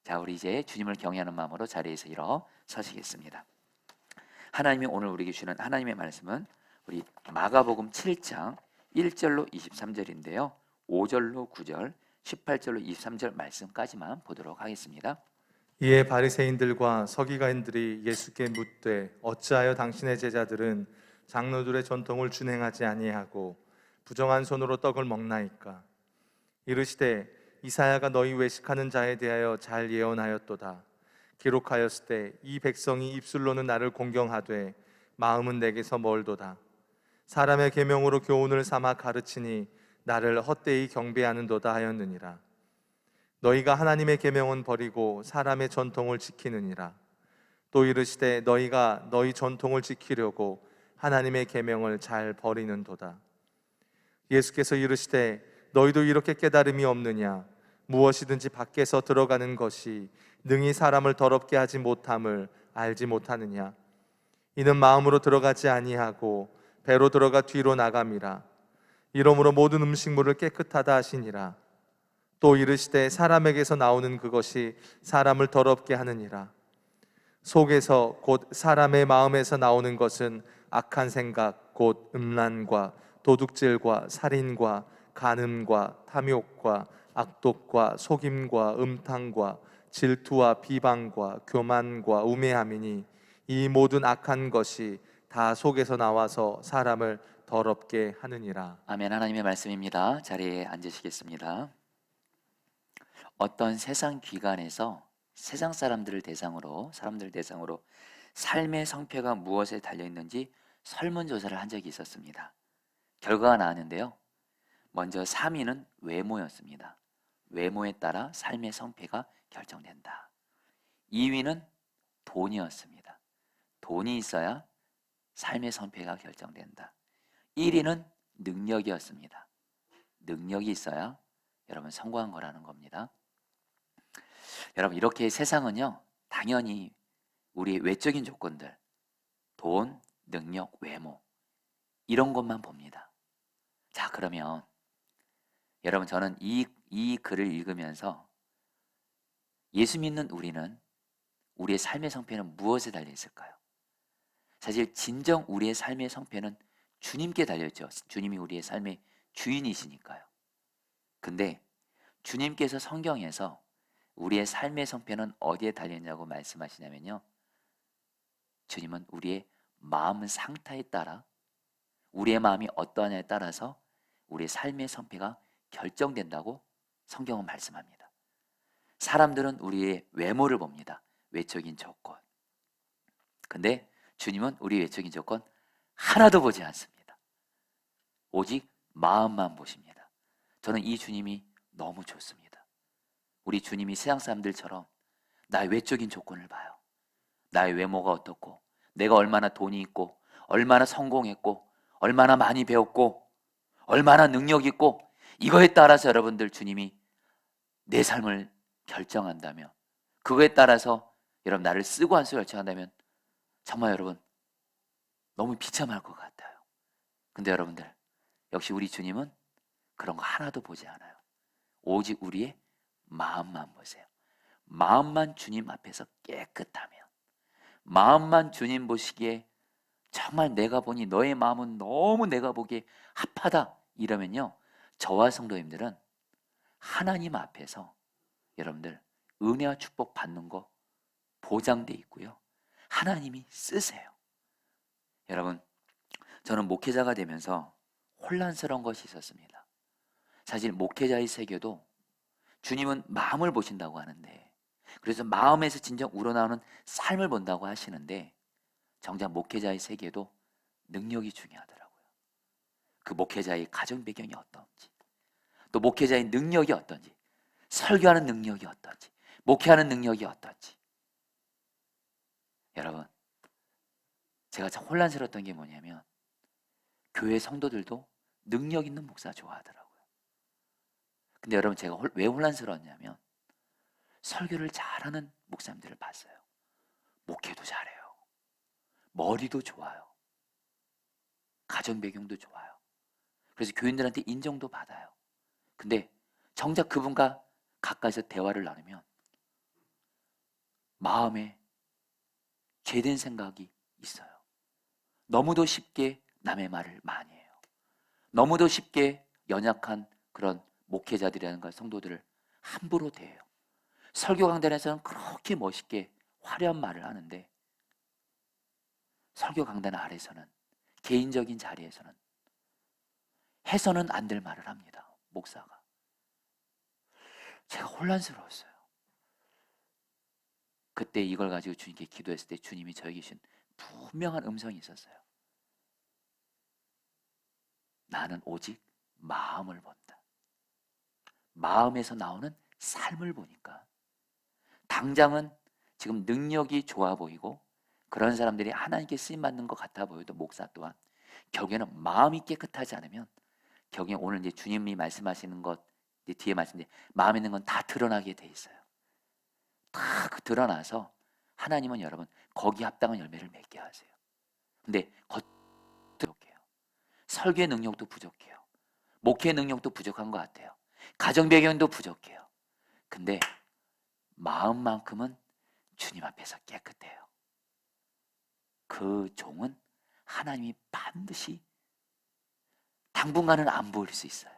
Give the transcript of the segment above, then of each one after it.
자, 우리 이제 주님을 경외하는 마음으로 자리에서 일어서시겠습니다. 하나님이 오늘 우리에게 주는 하나님의 말씀은 우리 마가복음 7장 1절로 23절인데요. 5절로 9절, 18절로 23절 말씀까지만 보도록 하겠습니다. 이에 바리새인들과 서기관들이 예수께 묻되 어찌하여 당신의 제자들은 장로들의 전통을 준행하지 아니하고 부정한 손으로 떡을 먹나이까? 이르시되 이사야가 너희 외식하는 자에 대하여 잘 예언하였도다. 기록하였을 때 이 백성이 입술로는 나를 공경하되 마음은 내게서 멀도다. 사람의 계명으로 교훈을 삼아 가르치니 나를 헛되이 경배하는도다 하였느니라. 너희가 하나님의 계명은 버리고 사람의 전통을 지키느니라. 또 이르시되 너희가 너희 전통을 지키려고 하나님의 계명을 잘 버리는도다. 예수께서 이르시되 너희도 이렇게 깨달음이 없느냐? 무엇이든지 밖에서 들어가는 것이 능히 사람을 더럽게 하지 못함을 알지 못하느냐? 이는 마음으로 들어가지 아니하고 배로 들어가 뒤로 나감이라. 이러므로 모든 음식물을 깨끗하다 하시니라. 또 이르시되 사람에게서 나오는 그것이 사람을 더럽게 하느니라. 속에서 곧 사람의 마음에서 나오는 것은 악한 생각 곧 음란과 도둑질과 살인과 간음과 탐욕과 악독과 속임과 음탕과 질투와 비방과 교만과 우매함이니 이 모든 악한 것이 다 속에서 나와서 사람을 더럽게 하느니라. 아멘. 하나님의 말씀입니다. 자리에 앉으시겠습니다. 어떤 세상 기관에서 세상 사람들을 대상으로 삶의 성패가 무엇에 달려 있는지 설문조사를 한 적이 있었습니다. 결과가 나왔는데요. 먼저 3위는 외모였습니다. 외모에 따라 삶의 성패가 결정된다. 2위는 돈이었습니다. 돈이 있어야 삶의 성패가 결정된다. 1위는 능력이었습니다. 능력이 있어야 여러분 성공한 거라는 겁니다. 여러분, 이렇게 세상은요, 당연히 우리 외적인 조건들, 돈, 능력, 외모, 이런 것만 봅니다. 자, 그러면 여러분, 저는 이 글을 읽으면서 예수 믿는 우리는 우리의 삶의 성패는 무엇에 달려 있을까요? 사실 진정 우리의 삶의 성패는 주님께 달려있죠. 주님이 우리의 삶의 주인이시니까요. 근데 주님께서 성경에서 우리의 삶의 성패는 어디에 달려있냐고 말씀하시냐면요, 주님은 우리의 마음 상태에 따라, 우리의 마음이 어떠하냐에 따라서 우리의 삶의 성패가 결정된다고 성경은 말씀합니다. 사람들은 우리의 외모를 봅니다. 외적인 조건. 근데 주님은 우리 외적인 조건 하나도 보지 않습니다. 오직 마음만 보십니다. 저는 이 주님이 너무 좋습니다. 우리 주님이 세상 사람들처럼 나의 외적인 조건을 봐요. 나의 외모가 어떻고, 내가 얼마나 돈이 있고, 얼마나 성공했고, 얼마나 많이 배웠고, 얼마나 능력 있고, 이거에 따라서 여러분들 주님이 내 삶을 결정한다면, 그거에 따라서 여러분 나를 쓰고 안 쓰고 결정한다면 정말 여러분 너무 비참할 것 같아요. 근데 여러분들, 역시 우리 주님은 그런 거 하나도 보지 않아요. 오직 우리의 마음만 보세요. 마음만 주님 앞에서 깨끗하면, 마음만 주님 보시기에 정말 내가 보니 너의 마음은 너무 내가 보기에 합하다, 이러면요, 저와 성도님들은 하나님 앞에서 여러분들 은혜와 축복 받는 거 보장돼 있고요, 하나님이 쓰세요. 여러분, 저는 목회자가 되면서 혼란스러운 것이 있었습니다. 사실 목회자의 세계도 주님은 마음을 보신다고 하는데, 그래서 마음에서 진정 우러나오는 삶을 본다고 하시는데, 정작 목회자의 세계도 능력이 중요하더라고요. 그 목회자의 가정 배경이 어떤지, 또 목회자의 능력이 어떤지, 설교하는 능력이 어떤지, 목회하는 능력이 어떤지. 여러분, 제가 참 혼란스러웠던 게 뭐냐면, 교회 성도들도 능력 있는 목사 좋아하더라고요. 근데 여러분, 제가 왜 혼란스러웠냐면, 설교를 잘하는 목사님들을 봤어요. 목회도 잘해요. 머리도 좋아요. 가정 배경도 좋아요. 그래서 교인들한테 인정도 받아요. 근데 정작 그분과 가까이서 대화를 나누면 마음에 죄된 생각이 있어요. 너무도 쉽게 남의 말을 많이 해요. 너무도 쉽게 연약한 그런 목회자들이라든가 성도들을 함부로 대해요. 설교 강단에서는 그렇게 멋있게 화려한 말을 하는데 설교 강단 아래서는, 개인적인 자리에서는 해서는 안 될 말을 합니다. 목사가. 제가 혼란스러웠어요. 그때 이걸 가지고 주님께 기도했을 때 주님이 저에게 주신 분명한 음성이 있었어요. 나는 오직 마음을 본다. 마음에서 나오는 삶을 보니까 당장은 지금 능력이 좋아 보이고 그런 사람들이 하나님께 쓰임받는 것 같아 보여도 목사 또한 결국에는 마음이 깨끗하지 않으면 결국에 오늘 이제 주님이 말씀하시는 것 이제 뒤에 말씀인데 마음에 있는 건 다 드러나게 돼 있어요. 다 드러나서 하나님은 여러분 거기 합당한 열매를 맺게 하세요. 근데 부족해요. 설교의 능력도 부족해요. 목회 능력도 부족한 것 같아요. 가정 배경도 부족해요. 근데 마음만큼은 주님 앞에서 깨끗해요. 그 종은 하나님이 반드시 당분간은 안 보일 수 있어요.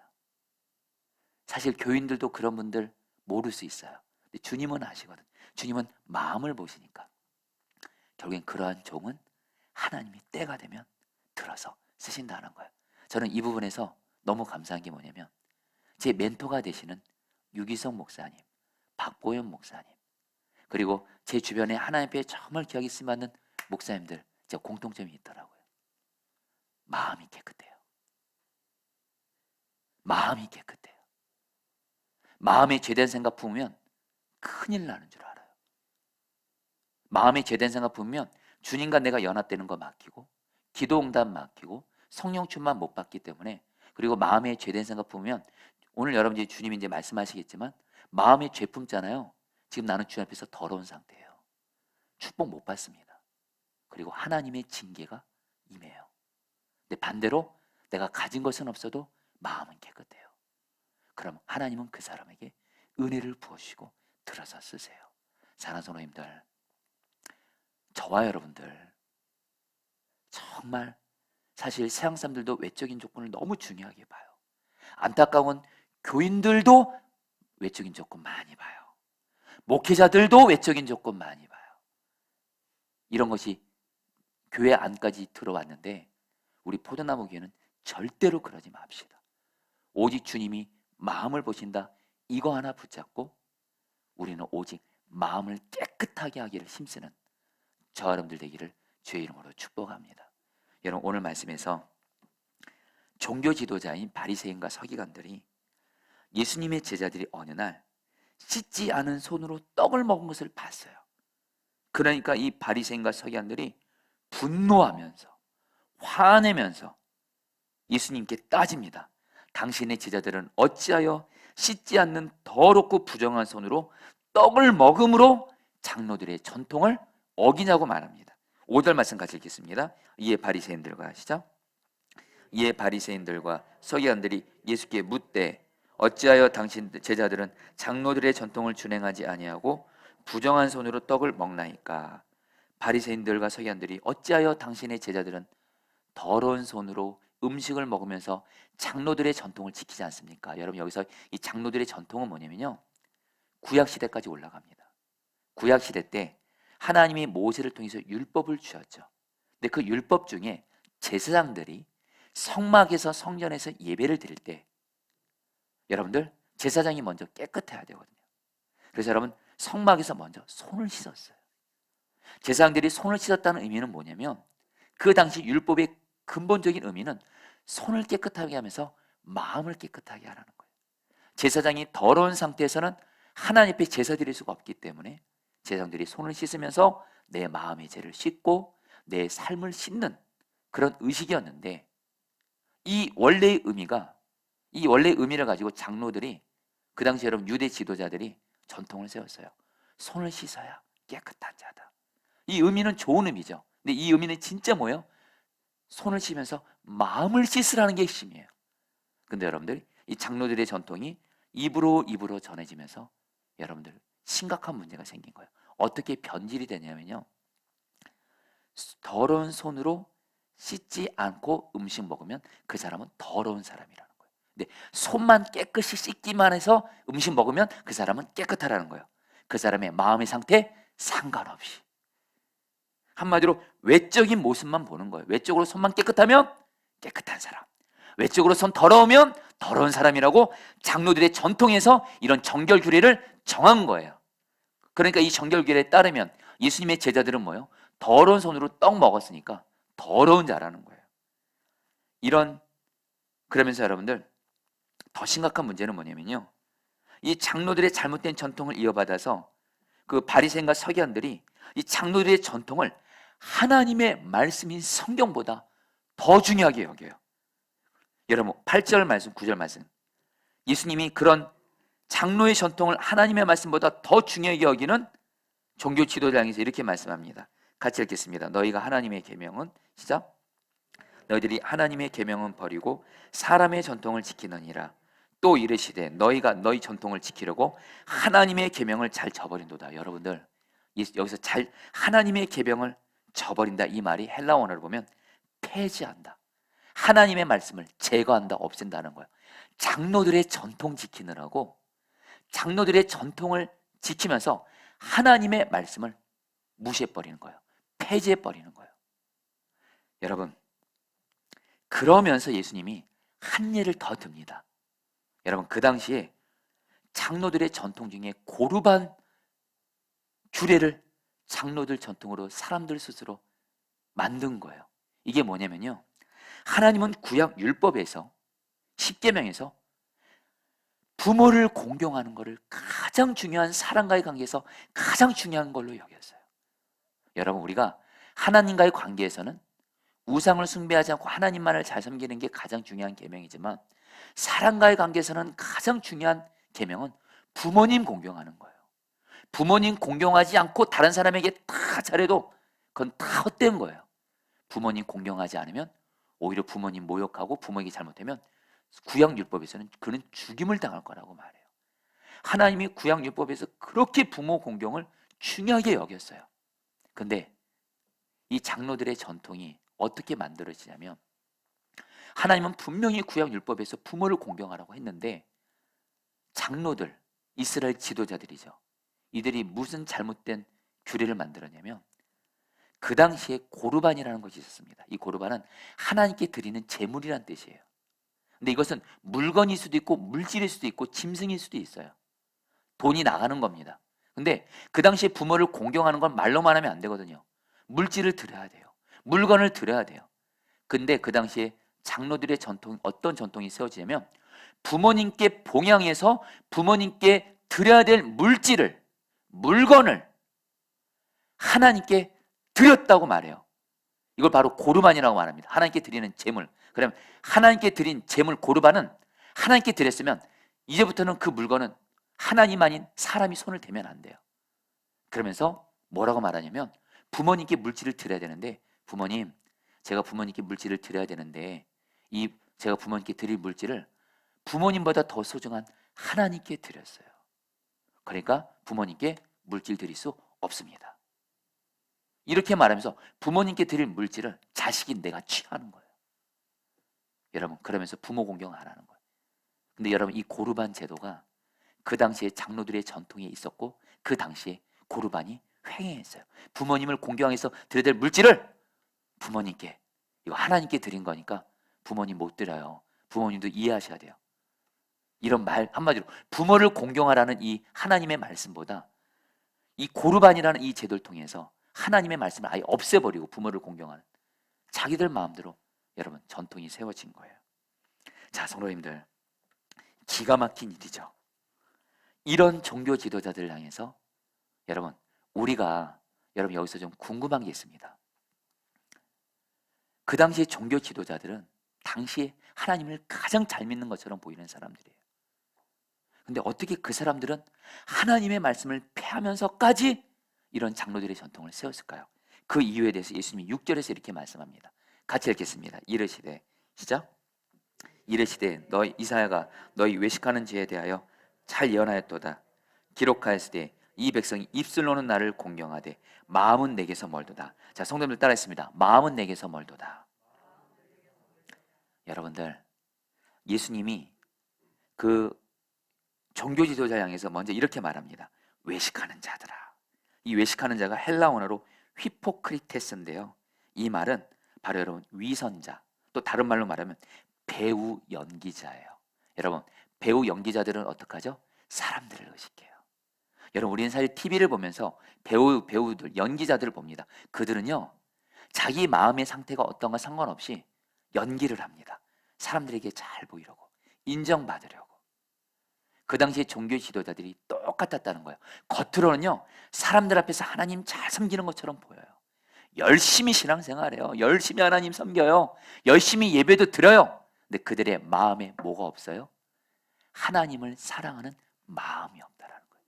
사실 교인들도 그런 분들 모를 수 있어요. 근데 주님은 아시거든. 주님은 마음을 보시니까 결국엔 그러한 종은 하나님이 때가 되면 들어서 쓰신다는 거예요. 저는 이 부분에서 너무 감사한 게 뭐냐면 제 멘토가 되시는 유기성 목사님, 박보현 목사님, 그리고 제 주변에 하나님 앞에 정말 기억이 쓰임받는 목사님들 제가 공통점이 있더라고요. 마음이 깨끗해요. 마음이 깨끗해요. 마음에 죄된 생각 품으면 큰일 나는 줄 알아요. 마음에 죄된 생각 품으면 주님과 내가 연합되는 거 맡기고 기도 응답 맡기고 성령 충만 못 받기 때문에, 그리고 마음에 죄된 생각 품으면 오늘 여러분 이제 주님이 이제 말씀하시겠지만 마음에 죄 품잖아요. 지금 나는 주님 앞에서 더러운 상태예요. 축복 못 받습니다. 그리고 하나님의 징계가 임해요. 근데 반대로 내가 가진 것은 없어도 마음은 깨끗해요. 그럼 하나님은 그 사람에게 은혜를 부어주시고 들어서 쓰세요. 사랑하는 성도님들, 저와 여러분들 정말 사실 세상 사람들도 외적인 조건을 너무 중요하게 봐요. 안타까운 교인들도 외적인 조건 많이 봐요. 목회자들도 외적인 조건 많이 봐요. 이런 것이 교회 안까지 들어왔는데 우리 포도나무 교회는 절대로 그러지 맙시다. 오직 주님이 마음을 보신다. 이거 하나 붙잡고 우리는 오직 마음을 깨끗하게 하기를 힘쓰는 저와 여러분들 되기를 주의 이름으로 축복합니다. 여러분 오늘 말씀에서 종교 지도자인 바리새인과 서기관들이 예수님의 제자들이 어느 날 씻지 않은 손으로 떡을 먹은 것을 봤어요. 그러니까 이 바리새인과 서기관들이 분노하면서 화내면서 예수님께 따집니다. 당신의 제자들은 어찌하여 씻지 않는 더럽고 부정한 손으로 떡을 먹음으로 장로들의 전통을 어기냐고 말합니다. 5절 말씀 같이 읽겠습니다. 이에 바리새인들과 하시죠. 이에 바리새인들과 서기관들이 예수께 묻되 어찌하여 당신 제자들은 장로들의 전통을 준행하지 아니하고 부정한 손으로 떡을 먹나이까. 바리새인들과 서기관들이 어찌하여 당신의 제자들은 더러운 손으로 음식을 먹으면서 장로들의 전통을 지키지 않습니까? 여러분 여기서 이 장로들의 전통은 뭐냐면요, 구약 시대까지 올라갑니다. 구약 시대 때 하나님이 모세를 통해서 율법을 주셨죠. 근데 그 율법 중에 제사장들이 성막에서 성전에서 예배를 드릴 때 여러분들 제사장이 먼저 깨끗해야 되거든요. 그래서 여러분 성막에서 먼저 손을 씻었어요. 제사장들이 손을 씻었다는 의미는 뭐냐면 그 당시 율법의 근본적인 의미는 손을 깨끗하게 하면서 마음을 깨끗하게 하라는 거예요. 제사장이 더러운 상태에서는 하나님 앞에 제사 드릴 수가 없기 때문에 제사장들이 손을 씻으면서 내 마음의 죄를 씻고 내 삶을 씻는 그런 의식이었는데 이 원래의 의미를 가지고 장로들이 그 당시 여러분 유대 지도자들이 전통을 세웠어요. 손을 씻어야 깨끗한 자다. 이 의미는 좋은 의미죠. 근데 이 의미는 진짜 뭐예요? 손을 씻으면서 마음을 씻으라는 게 핵심이에요. 근데 여러분들 이 장로들의 전통이 입으로 전해지면서 여러분들 심각한 문제가 생긴 거예요. 어떻게 변질이 되냐면요, 더러운 손으로 씻지 않고 음식 먹으면 그 사람은 더러운 사람이라는 거예요. 근데 손만 깨끗이 씻기만 해서 음식 먹으면 그 사람은 깨끗하라는 거예요. 그 사람의 마음의 상태 상관없이. 한마디로 외적인 모습만 보는 거예요. 외적으로 손만 깨끗하면 깨끗한 사람, 외적으로 손 더러우면 더러운 사람이라고 장로들의 전통에서 이런 정결 규례를 정한 거예요. 그러니까 이 정결 규례에 따르면 예수님의 제자들은 뭐예요? 더러운 손으로 떡 먹었으니까 더러운 자라는 거예요. 그러면서 여러분들, 더 심각한 문제는 뭐냐면요, 이 장로들의 잘못된 전통을 이어받아서 그 바리새인과 서기관들이 이 장로들의 전통을 하나님의 말씀인 성경보다 더 중요하게 여겨요. 여러분, 8절 말씀, 9절 말씀, 예수님이 그런 장로의 전통을 하나님의 말씀보다 더 중요하게 여기는 종교 지도자에서 이렇게 말씀합니다. 같이 읽겠습니다. 너희가 하나님의 계명은, 시작, 너희들이 하나님의 계명은 버리고 사람의 전통을 지키느니라. 또 이르시되 너희가 너희 전통을 지키려고 하나님의 계명을 잘 저버린도다. 여러분들, 여기서 잘 하나님의 계명을 저버린다, 이 말이 헬라 원어를 보면 폐지한다, 하나님의 말씀을 제거한다, 없앤다는 거예요. 장로들의 전통 지키느라고, 장로들의 전통을 지키면서 하나님의 말씀을 무시해버리는 거예요. 폐지해버리는 거예요. 여러분, 그러면서 예수님이 한 예를 더 듭니다. 여러분, 그 당시에 장로들의 전통 중에 고르반 규례를 장로들 전통으로 사람들 스스로 만든 거예요. 이게 뭐냐면요, 하나님은 구약 율법에서, 십계명에서 부모를 공경하는 것을 가장 중요한, 사람과의 관계에서 가장 중요한 걸로 여겼어요. 여러분, 우리가 하나님과의 관계에서는 우상을 숭배하지 않고 하나님만을 잘 섬기는 게 가장 중요한 계명이지만, 사람과의 관계에서는 가장 중요한 계명은 부모님 공경하는 거예요. 부모님 공경하지 않고 다른 사람에게 다 잘해도 그건 다 헛된 거예요. 부모님 공경하지 않으면 오히려 부모님 모욕하고, 부모에게 잘못하면 구약율법에서는 그는 죽임을 당할 거라고 말해요. 하나님이 구약율법에서 그렇게 부모 공경을 중요하게 여겼어요. 근데 이 장로들의 전통이 어떻게 만들어지냐면, 하나님은 분명히 구약율법에서 부모를 공경하라고 했는데, 장로들, 이스라엘 지도자들이죠, 이들이 무슨 잘못된 규례를 만들었냐면, 그 당시에 고르반이라는 것이 있었습니다. 이 고르반은 하나님께 드리는 제물이란 뜻이에요. 근데 이것은 물건일 수도 있고 물질일 수도 있고 짐승일 수도 있어요. 돈이 나가는 겁니다. 근데 그 당시에 부모를 공경하는 건 말로만 하면 안 되거든요. 물질을 드려야 돼요. 물건을 드려야 돼요. 근데 그 당시에 장로들의 전통, 어떤 전통이 세워지냐면, 부모님께 봉양해서 부모님께 드려야 될 물질을, 물건을 하나님께 드렸다고 말해요. 이걸 바로 고르반이라고 말합니다. 하나님께 드리는 제물. 그럼 하나님께 드린 제물 고르반은 하나님께 드렸으면 이제부터는 그 물건은 하나님 아닌 사람이 손을 대면 안 돼요. 그러면서 뭐라고 말하냐면, 부모님께 물질을 드려야 되는데, 부모님, 제가 부모님께 물질을 드려야 되는데 이 제가 부모님께 드릴 물질을 부모님보다 더 소중한 하나님께 드렸어요. 그러니까 부모님께 물질 드릴 수 없습니다. 이렇게 말하면서 부모님께 드릴 물질을 자식인 내가 취하는 거예요. 여러분, 그러면서 부모 공경 안 하는 거예요. 근데 여러분, 이 고르반 제도가 그 당시에 장로들의 전통에 있었고, 그 당시에 고르반이 횡행했어요. 부모님을 공경해서 드려야 될 물질을 부모님께, 이거 하나님께 드린 거니까 부모님 못 드려요. 부모님도 이해하셔야 돼요. 이런 말 한마디로 부모를 공경하라는 이 하나님의 말씀보다 이 고르반이라는 이 제도를 통해서 하나님의 말씀을 아예 없애버리고 부모를 공경하는 자기들 마음대로, 여러분, 전통이 세워진 거예요. 자, 성도님들, 기가 막힌 일이죠. 이런 종교 지도자들을 향해서 여러분, 우리가, 여러분, 여기서 좀 궁금한 게 있습니다. 그 당시에 종교 지도자들은 당시에 하나님을 가장 잘 믿는 것처럼 보이는 사람들이에요. 근데 어떻게 그 사람들은 하나님의 말씀을 폐하면서까지 이런 장로들의 전통을 세웠을까요? 그 이유에 대해서 예수님이 6절에서 이렇게 말씀합니다. 같이 읽겠습니다. 이르시되, 시작, 이르시되 너희 이사야가 너희 외식하는 죄에 대하여 잘 예언하였도다. 기록하였으되 이 백성이 입술로는 나를 공경하되 마음은 내게서 멀도다. 자, 성도님들 따라했습니다. 마음은 내게서 멀도다. 여러분들, 예수님이 그 종교 지도자 향해서 먼저 이렇게 말합니다. 외식하는 자들아. 이 외식하는 자가 헬라 언어로 휘포크리테스인데요. 이 말은 바로 여러분 위선자, 또 다른 말로 말하면 배우 연기자예요. 여러분, 배우 연기자들은 어떡하죠? 사람들을 의식해요. 여러분, 우리는 사실 TV를 보면서 배우들, 연기자들을 봅니다. 그들은요, 자기 마음의 상태가 어떤가 상관없이 연기를 합니다. 사람들에게 잘 보이려고, 인정받으려고. 그 당시에 종교 지도자들이 똑같았다는 거예요. 겉으로는요, 사람들 앞에서 하나님 잘 섬기는 것처럼 보여요. 열심히 신앙생활해요. 열심히 하나님 섬겨요. 열심히 예배도 드려요. 근데 그들의 마음에 뭐가 없어요? 하나님을 사랑하는 마음이 없다라는 거예요.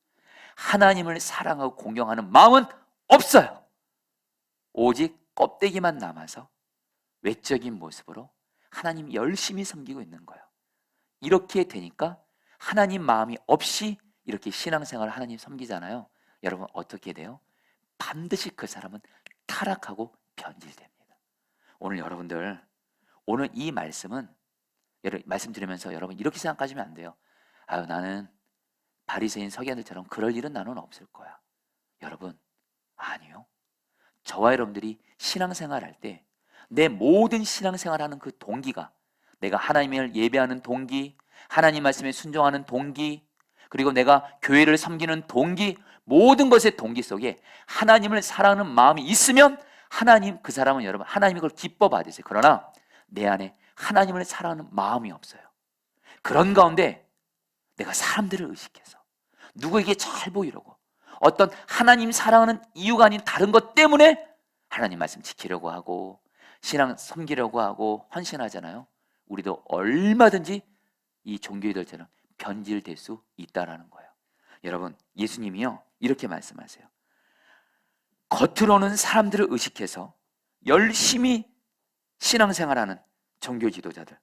하나님을 사랑하고 공경하는 마음은 없어요. 오직 껍데기만 남아서 외적인 모습으로 하나님 열심히 섬기고 있는 거예요. 이렇게 되니까 하나님 마음이 없이 이렇게 신앙생활을 하나님 섬기잖아요. 여러분, 어떻게 돼요? 반드시 그 사람은 타락하고 변질됩니다. 오늘 여러분들, 오늘 이 말씀은 말씀 드리면서 여러분 이렇게 생각하시면 안 돼요. 아유, 나는 바리새인 서기관들처럼 그럴 일은 나는 없을 거야. 여러분, 아니요. 저와 여러분들이 신앙생활할 때 내 모든 신앙생활하는 그 동기가, 내가 하나님을 예배하는 동기, 하나님 말씀에 순종하는 동기, 그리고 내가 교회를 섬기는 동기, 모든 것의 동기 속에 하나님을 사랑하는 마음이 있으면 하나님, 그 사람은 여러분 하나님이 그걸 기뻐 받으세요. 그러나 내 안에 하나님을 사랑하는 마음이 없어요. 그런 가운데 내가 사람들을 의식해서 누구에게 잘 보이려고, 어떤 하나님 사랑하는 이유가 아닌 다른 것 때문에 하나님 말씀 지키려고 하고 신앙 섬기려고 하고 헌신하잖아요. 우리도 얼마든지 이 종교인들처럼 변질될 수 있다라는 거예요. 여러분, 예수님이요 이렇게 말씀하세요. 겉으로는 사람들을 의식해서 열심히 신앙생활하는 종교 지도자들,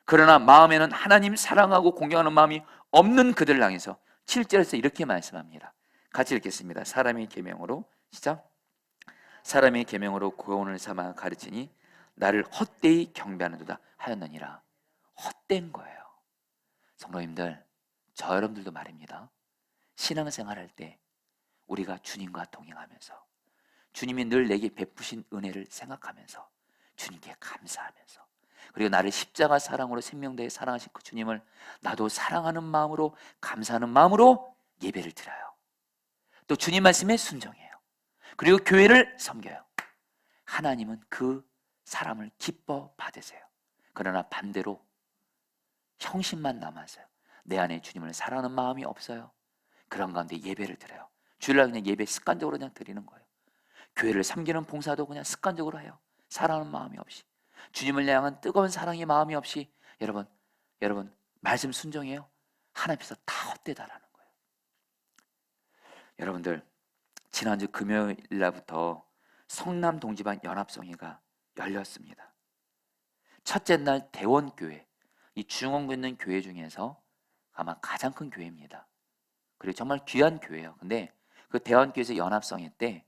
그러나 마음에는 하나님 사랑하고 공경하는 마음이 없는 그들을 향해서 7절에서 이렇게 말씀합니다. 같이 읽겠습니다. 사람의 계명으로, 시작. 사람의 계명으로 구원을 삼아 가르치니 나를 헛되이 경배하는도다 하였느니라. 헛된 거예요. 성도님들, 저 여러분들도 말입니다. 신앙생활할 때 우리가 주님과 동행하면서 주님이 늘 내게 베푸신 은혜를 생각하면서 주님께 감사하면서, 그리고 나를 십자가 사랑으로 생명대에 사랑하신 그 주님을 나도 사랑하는 마음으로 감사하는 마음으로 예배를 드려요. 또 주님 말씀에 순종해요. 그리고 교회를 섬겨요. 하나님은 그 사람을 기뻐 받으세요. 그러나 반대로 형식만 남아서요, 내 안에 주님을 사랑하는 마음이 없어요. 그런 가운데 예배를 드려요. 주일날 그냥 예배 습관적으로 그냥 드리는 거예요. 교회를 섬기는 봉사도 그냥 습관적으로 해요. 사랑하는 마음이 없이, 주님을 향한 뜨거운 사랑의 마음이 없이. 여러분 말씀 순종해요. 하나님께서 다 헛되다라는 거예요. 여러분들, 지난주 금요일 날부터 성남 동지반 연합성회가 열렸습니다. 첫째 날 대원교회, 이 중원구에 있는 교회 중에서 아마 가장 큰 교회입니다. 그리고 정말 귀한 교회예요. 근데 그 대원교회에서 연합성회 때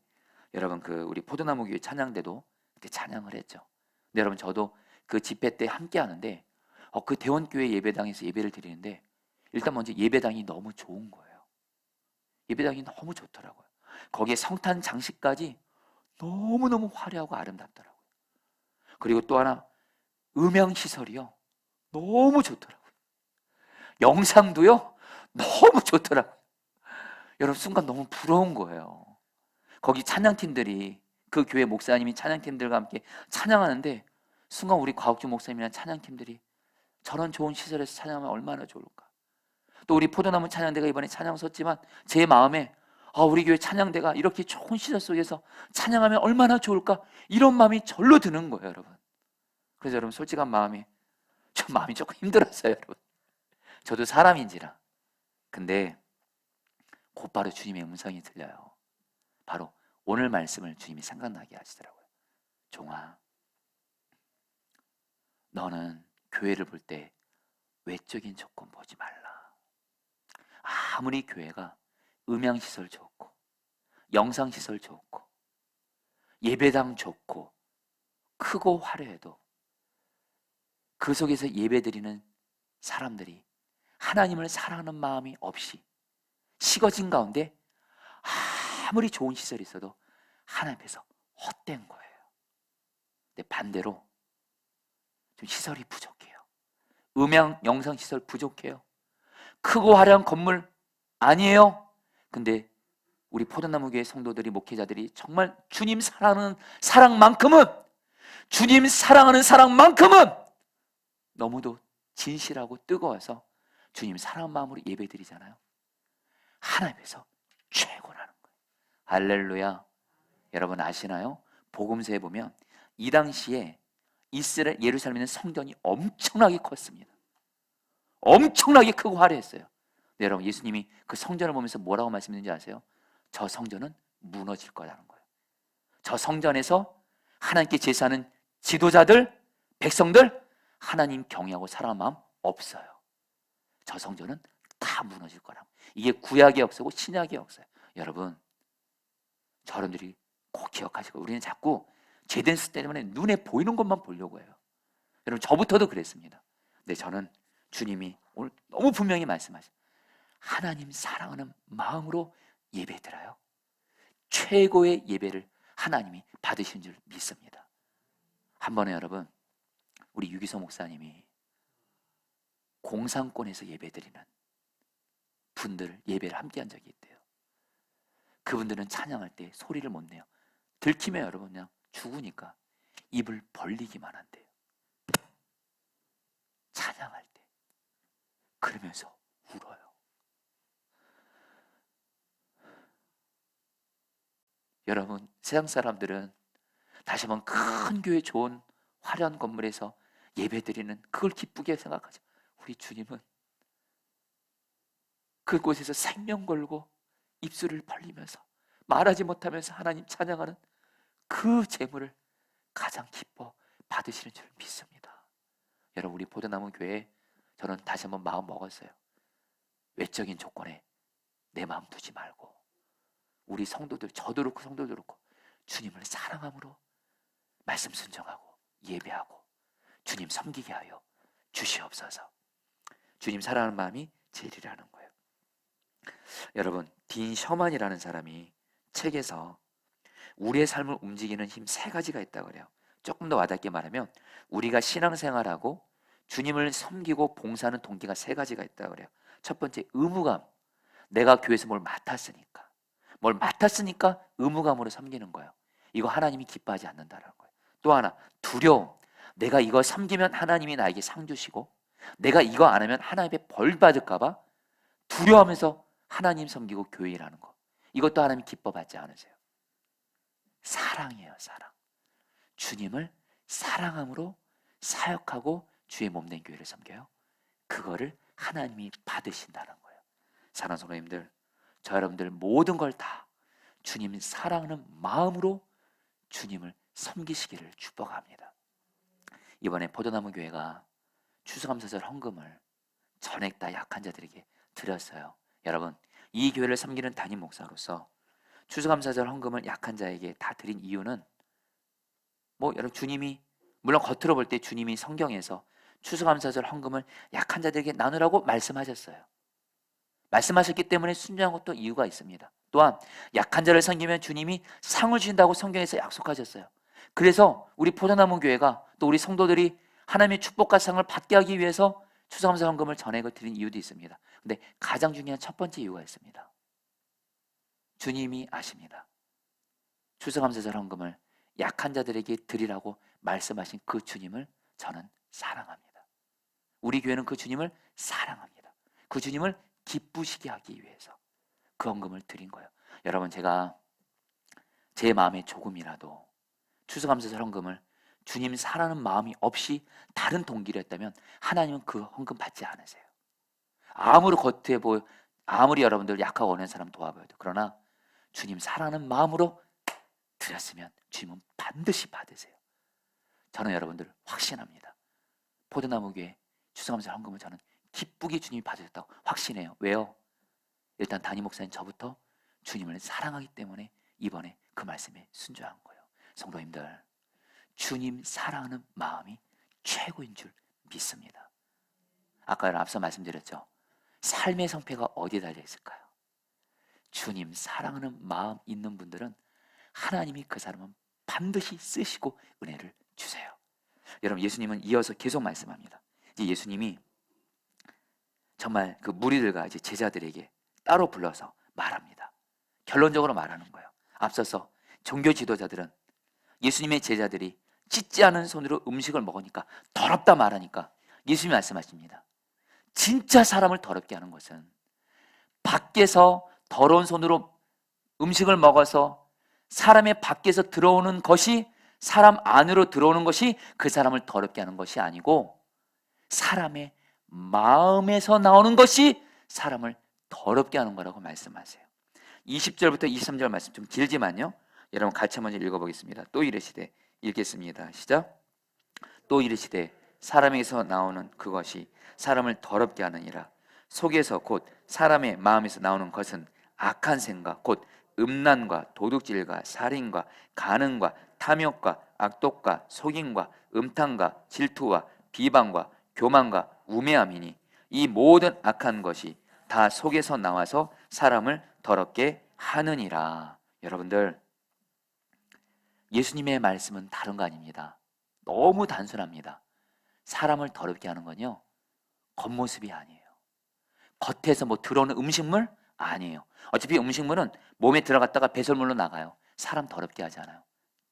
여러분, 그 우리 포도나무 교회 찬양대도 그때 찬양을 했죠. 근데 여러분, 저도 그 집회 때 함께 하는데 그 대원교회 예배당에서 예배를 드리는데 일단 먼저 예배당이 너무 좋은 거예요. 예배당이 너무 좋더라고요. 거기에 성탄 장식까지 너무너무 화려하고 아름답더라고요. 그리고 또 하나, 음향 시설이요 너무 좋더라고요. 영상도요 너무 좋더라고요. 여러분, 순간 너무 부러운 거예요. 거기 찬양팀들이, 그 교회 목사님이 찬양팀들과 함께 찬양하는데 순간 우리 과학주 목사님이랑 찬양팀들이 저런 좋은 시설에서 찬양하면 얼마나 좋을까. 또 우리 포도나무 찬양대가 이번에 찬양 섰지만 제 마음에 우리 교회 찬양대가 이렇게 좋은 시설 속에서 찬양하면 얼마나 좋을까, 이런 마음이 절로 드는 거예요, 여러분. 그래서 여러분, 솔직한 마음이 좀 마음이 조금 힘들었어요, 여러분. 저도 사람인지라. 근데 곧바로 주님의 음성이 들려요. 바로 오늘 말씀을 주님이 생각나게 하시더라고요. 종아, 너는 교회를 볼 때 외적인 조건 보지 말라. 아무리 교회가 음향시설 좋고 영상시설 좋고 예배당 좋고 크고 화려해도 그 속에서 예배드리는 사람들이 하나님을 사랑하는 마음이 없이 식어진 가운데 아무리 좋은 시설이 있어도 하나님 앞에서 헛된 거예요. 근데 반대로 좀 시설이 부족해요. 음향 영상 시설 부족해요. 크고 화려한 건물 아니에요. 근데 우리 포도나무 교회 성도들이, 목회자들이 정말 주님 사랑하는 사랑만큼은 너무도 진실하고 뜨거워서 주님 사랑하는 마음으로 예배드리잖아요. 하나님 앞에서 최고라는 거예요. 할렐루야. 여러분 아시나요? 복음서에 보면 이 당시에 이스라엘 예루살렘에 있는 성전이 엄청나게 컸습니다. 엄청나게 크고 화려했어요. 네, 여러분 예수님이 그 성전을 보면서 뭐라고 말씀했는지 아세요? 저 성전은 무너질 거라는 거예요. 저 성전에서 하나님께 제사하는 지도자들, 백성들 하나님 경외하고 사랑하는 마음 없어요. 저 성전은 다 무너질 거라고. 이게 구약의 역사고 신약의 역사예요. 여러분 여러분들이 꼭 기억하시고, 우리는 자꾸 제덴스 때문에 눈에 보이는 것만 보려고 해요. 여러분 저부터도 그랬습니다. 근데 저는 주님이 오늘 너무 분명히 말씀하셔요. 하나님 사랑하는 마음으로 예배드려요. 최고의 예배를 하나님이 받으신 줄 믿습니다. 한 번에 여러분 우리 유기서 목사님이 공산권에서 예배드리는 분들 예배를 함께 한 적이 있대요. 그분들은 찬양할 때 소리를 못 내요. 들키면 여러분 그냥 죽으니까 입을 벌리기만 한대요. 찬양할 때. 그러면서 울어요. 여러분 세상 사람들은 다시 한번 큰 교회 좋은 화려한 건물에서 예배드리는 그걸 기쁘게 생각하죠. 우리 주님은 그곳에서 생명 걸고 입술을 벌리면서 말하지 못하면서 하나님 찬양하는 그 재물을 가장 기뻐 받으시는 줄 믿습니다. 여러분 우리 포도나무 교회 저는 다시 한번 마음 먹었어요. 외적인 조건에 내 마음 두지 말고 우리 성도들, 저도 그렇고 성도도 그렇고 주님을 사랑함으로 말씀 순종하고 예배하고 주님 섬기게 하여 주시옵소서. 주님 사랑하는 마음이 제일이라는 거예요. 여러분 딘 셔만이라는 사람이 책에서 우리의 삶을 움직이는 힘 세 가지가 있다고 그래요. 조금 더 와닿게 말하면 우리가 신앙생활하고 주님을 섬기고 봉사하는 동기가 세 가지가 있다고 그래요. 첫 번째 의무감. 내가 교회에서 뭘 맡았으니까 의무감으로 섬기는 거예요. 이거 하나님이 기뻐하지 않는다는 거예요. 또 하나 두려움. 내가 이거 섬기면 하나님이 나에게 상 주시고 내가 이거 안 하면 하나님의 벌 받을까 봐 두려워하면서 하나님 섬기고 교회 일하는 거. 이것도 하나님 기뻐받지 않으세요. 사랑이에요. 사랑. 주님을 사랑함으로 사역하고 주의 몸된 교회를 섬겨요. 그거를 하나님이 받으신다는 거예요. 사랑하는 성도님들, 저 여러분들 모든 걸 다 주님 사랑하는 마음으로 주님을 섬기시기를 축복합니다. 이번에 포도나무 교회가 추수감사절 헌금을 전액 다 약한 자들에게 드렸어요. 여러분 이 교회를 섬기는 담임 목사로서 추수감사절 헌금을 약한 자에게 다 드린 이유는 여러분 주님이 물론 겉으로 볼 때 주님이 성경에서 추수감사절 헌금을 약한 자들에게 나누라고 말씀하셨어요. 말씀하셨기 때문에 순종한 것도 이유가 있습니다. 또한 약한 자를 섬기면 주님이 상을 주신다고 성경에서 약속하셨어요. 그래서 우리 포도나무 교회가 또 우리 성도들이 하나님의 축복과 상을 받게 하기 위해서 추수감사 헌금을 전액을 드린 이유도 있습니다. 근데 가장 중요한 첫 번째 이유가 있습니다. 주님이 아십니다. 추수감사절 헌금을 약한 자들에게 드리라고 말씀하신 그 주님을 저는 사랑합니다. 우리 교회는 그 주님을 사랑합니다. 그 주님을 기쁘시게 하기 위해서 그 헌금을 드린 거예요. 여러분 제가 제 마음에 조금이라도 추수감사절 헌금을 주님 사랑하는 마음이 없이 다른 동기로 했다면 하나님은 그 헌금 받지 않으세요. 아무리 여러분들 약하고 어려운 사람 도와봐도 그러나 주님 사랑하는 마음으로 드렸으면 주님은 반드시 받으세요. 저는 여러분들 확신합니다. 포도나무 교회 추수감사 헌금을 저는 기쁘게 주님이 받으셨다고 확신해요. 왜요? 일단 담임 목사님 저부터 주님을 사랑하기 때문에 이번에 그 말씀에 순종한 거예요. 성도님들, 주님 사랑하는 마음이 최고인 줄 믿습니다. 아까 앞서 말씀드렸죠. 삶의 성패가 어디에 달려 있을까요? 주님 사랑하는 마음 있는 분들은 하나님이 그 사람은 반드시 쓰시고 은혜를 주세요. 여러분, 예수님은 이어서 계속 말씀합니다. 이제 예수님이 정말 그 무리들과 이제 제자들에게 따로 불러서 말합니다. 결론적으로 말하는 거예요. 앞서서 종교 지도자들은 예수님의 제자들이 씻지 않은 손으로 음식을 먹으니까 더럽다 말하니까 예수님이 말씀하십니다. 진짜 사람을 더럽게 하는 것은 밖에서 더러운 손으로 음식을 먹어서 사람의 밖에서 들어오는 것이, 사람 안으로 들어오는 것이 그 사람을 더럽게 하는 것이 아니고 사람의 마음에서 나오는 것이 사람을 더럽게 하는 거라고 말씀하세요. 20절부터 23절 말씀 좀 길지만요, 여러분 같이 한번 읽어보겠습니다. 또 이르시되, 읽겠습니다. 시작. 또 이르시되 사람에게서 나오는 그것이 사람을 더럽게 하느니라. 속에서 곧 사람의 마음에서 나오는 것은 악한 생각 곧 음란과 도둑질과 살인과 간음과 탐욕과 악독과 속임과 음탕과 질투와 비방과 교만과 우매함이니 이 모든 악한 것이 다 속에서 나와서 사람을 더럽게 하느니라. 여러분들, 예수님의 말씀은 다른 거 아닙니다. 너무 단순합니다. 사람을 더럽게 하는 건요, 겉모습이 아니에요. 겉에서 뭐 들어오는 음식물 아니에요. 어차피 음식물은 몸에 들어갔다가 배설물로 나가요. 사람 더럽게 하지 않아요.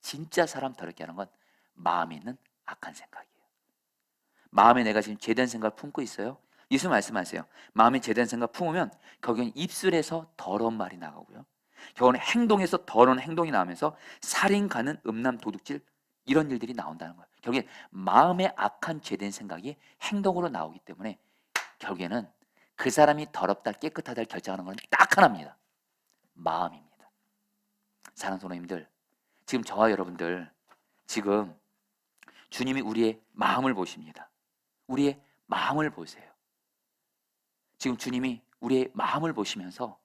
진짜 사람 더럽게 하는 건 마음에 있는 악한 생각이에요. 마음에 내가 지금 죄된 생각을 품고 있어요. 예수 말씀하세요. 마음에 죄된 생각 품으면 결국엔 입술에서 더러운 말이 나가고요, 결국은 행동에서 더러운 행동이 나오면서 살인, 간음, 음란, 도둑질 이런 일들이 나온다는 거예요. 결국엔 마음에 악한 죄된 생각이 행동으로 나오기 때문에 결국에는 그 사람이 더럽다 깨끗하다를 결정하는 건 딱 하나입니다. 마음입니다. 사랑하는 성도님들, 지금 저와 여러분들, 지금 주님이 우리의 마음을 보십니다. 우리의 마음을 보세요. 지금 주님이 우리의 마음을 보시면서